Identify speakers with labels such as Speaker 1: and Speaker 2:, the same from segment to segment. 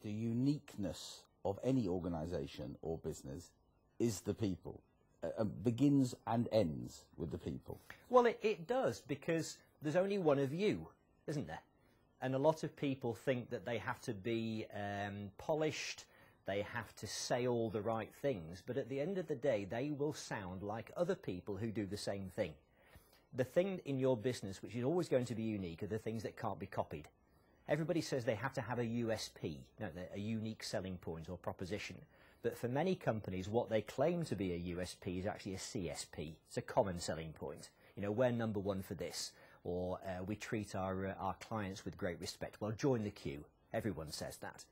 Speaker 1: the uniqueness of any organization or business is the people. Begins and ends with the people.
Speaker 2: Well, it does, because there's only one of you, isn't there? And a lot of people think that they have to be polished, they have to say all the right things, but at the end of the day, they will sound like other people who do the same thing. The thing in your business which is always going to be unique are the things that can't be copied. Everybody says they have to have a USP, a unique selling point or proposition. But for many companies, what they claim to be a USP is actually a CSP. It's a common selling point. You know, we're number one for this, or we treat our clients with great respect. Well, join the queue. Everyone says that.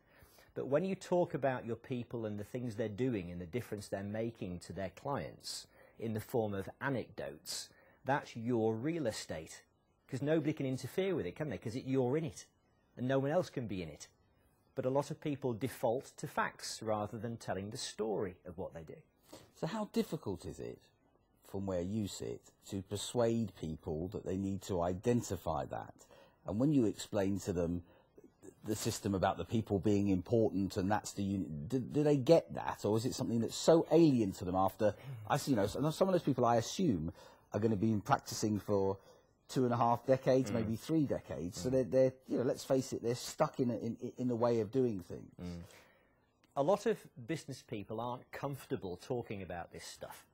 Speaker 2: But when you talk about your people and the things they're doing and the difference they're making to their clients in the form of anecdotes, that's your real estate. Because nobody can interfere with it, can they? Because you're in it, and no one else can be in it. But a lot of people default to facts rather than telling the story of what they do.
Speaker 1: So how difficult is it, from where you sit, to persuade people that they need to identify that? And when you explain to them the system about the people being important and that's the do they get that, or is it something that's so alien to them after, some of those people I assume are going to be practicing for 2.5 decades, maybe 3 decades. So they're let's face it, they're stuck in a way of doing things.
Speaker 2: A lot of business people aren't comfortable talking about this stuff.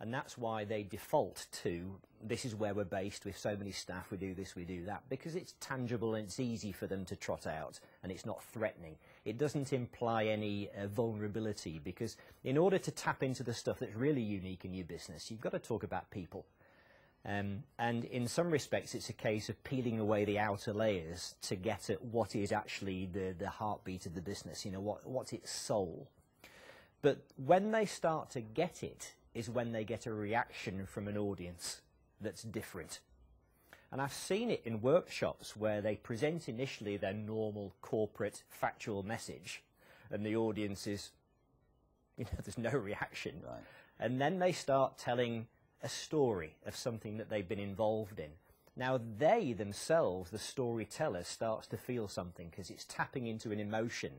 Speaker 2: And that's why they default to, this is where we're based with so many staff, we do this, we do that, because it's tangible and it's easy for them to trot out and it's not threatening. It doesn't imply any vulnerability, because in order to tap into the stuff that's really unique in your business, you've got to talk about people. And in some respects, it's a case of peeling away the outer layers to get at what is actually the heartbeat of the business, what's its soul. But when they start to get it, is when they get a reaction from an audience that's different. And I've seen it in workshops where they present initially their normal corporate factual message, and the audience is, there's no reaction.
Speaker 1: Right.
Speaker 2: And then they start telling a story of something that they've been involved in. Now they themselves, the storyteller, starts to feel something because it's tapping into an emotion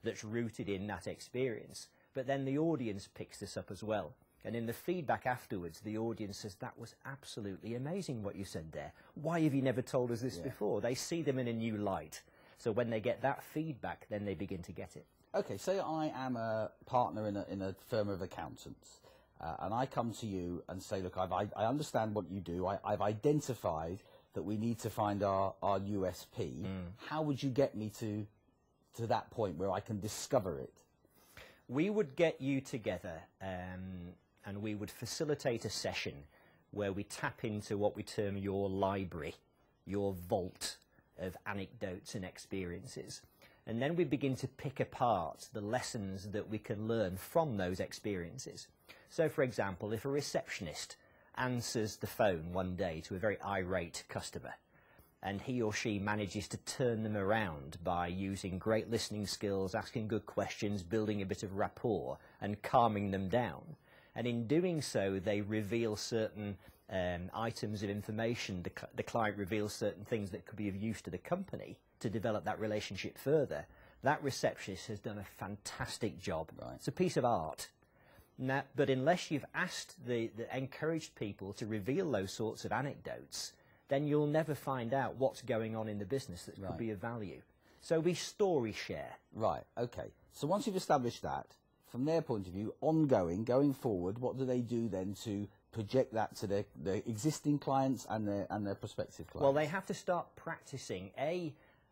Speaker 2: that's rooted in that experience. But then the audience picks this up as well. And in the feedback afterwards, the audience says, that was absolutely amazing what you said there. Why have you never told us this before? They see them in a new light. So when they get that feedback, then they begin to get it.
Speaker 1: Okay, say I am a partner in a firm of accountants. And I come to you and say, look, I understand what you do. I've identified that we need to find our USP. How would you get me to that point where I can discover it?
Speaker 2: We would get you together and we would facilitate a session where we tap into what we term your library, your vault of anecdotes and experiences. And then we begin to pick apart the lessons that we can learn from those experiences. So, for example, if a receptionist answers the phone one day to a very irate customer, and he or she manages to turn them around by using great listening skills, asking good questions, building a bit of rapport, and calming them down, and in doing so they reveal certain items of information, the client reveals certain things that could be of use to the company to develop that relationship further, that receptionist has done a fantastic job.
Speaker 1: Right.
Speaker 2: It's a piece of art. Now, but unless you've asked encouraged people to reveal those sorts of anecdotes, then you'll never find out what's going on in the business that could be of value. So we story share.
Speaker 1: Right, okay. So once you've established that, from their point of view, going forward, what do they do then to project that to their existing clients and their prospective clients?
Speaker 2: Well, they have to start practicing,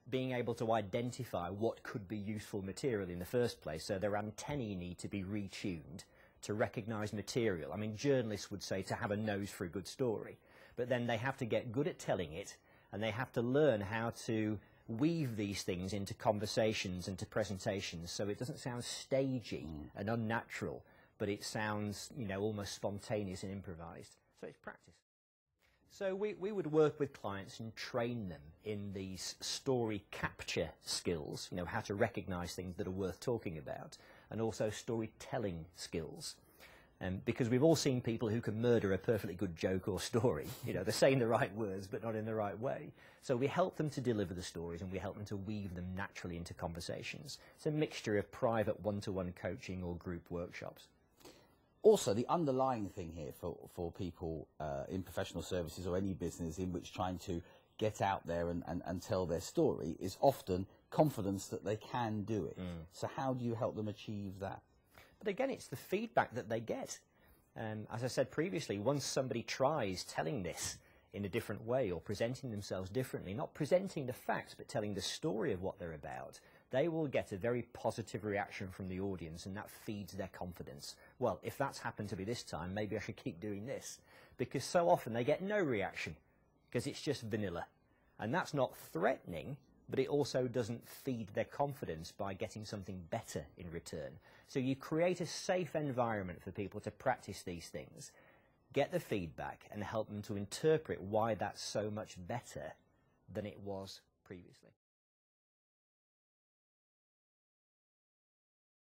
Speaker 2: being able to identify what could be useful material in the first place. So their antennae need to be retuned to recognise material. I mean, journalists would say to have a nose for a good story. But then they have to get good at telling it, and they have to learn how to weave these things into conversations and to presentations so it doesn't sound stagey and unnatural, but it sounds, almost spontaneous and improvised. So it's practice. So we would work with clients and train them in these story capture skills, how to recognise things that are worth talking about, and also storytelling skills. Because we've all seen people who can murder a perfectly good joke or story. You know, they're saying the right words, but not in the right way. So we help them to deliver the stories, and we help them to weave them naturally into conversations. It's a mixture of private one-to-one coaching or group workshops.
Speaker 1: Also, the underlying thing here for people in professional services or any business in which trying to get out there and tell their story is often confidence that they can do it. So how do you help them achieve that?
Speaker 2: But again, it's the feedback that they get. As I said previously, once somebody tries telling this in a different way or presenting themselves differently, not presenting the facts but telling the story of what they're about, they will get a very positive reaction from the audience, and that feeds their confidence. Well, if that's happened to me this time, maybe I should keep doing this. Because so often they get no reaction because it's just vanilla. And that's not threatening, but it also doesn't feed their confidence by getting something better in return. So you create a safe environment for people to practice these things, get the feedback, and help them to interpret why that's so much better than it was previously.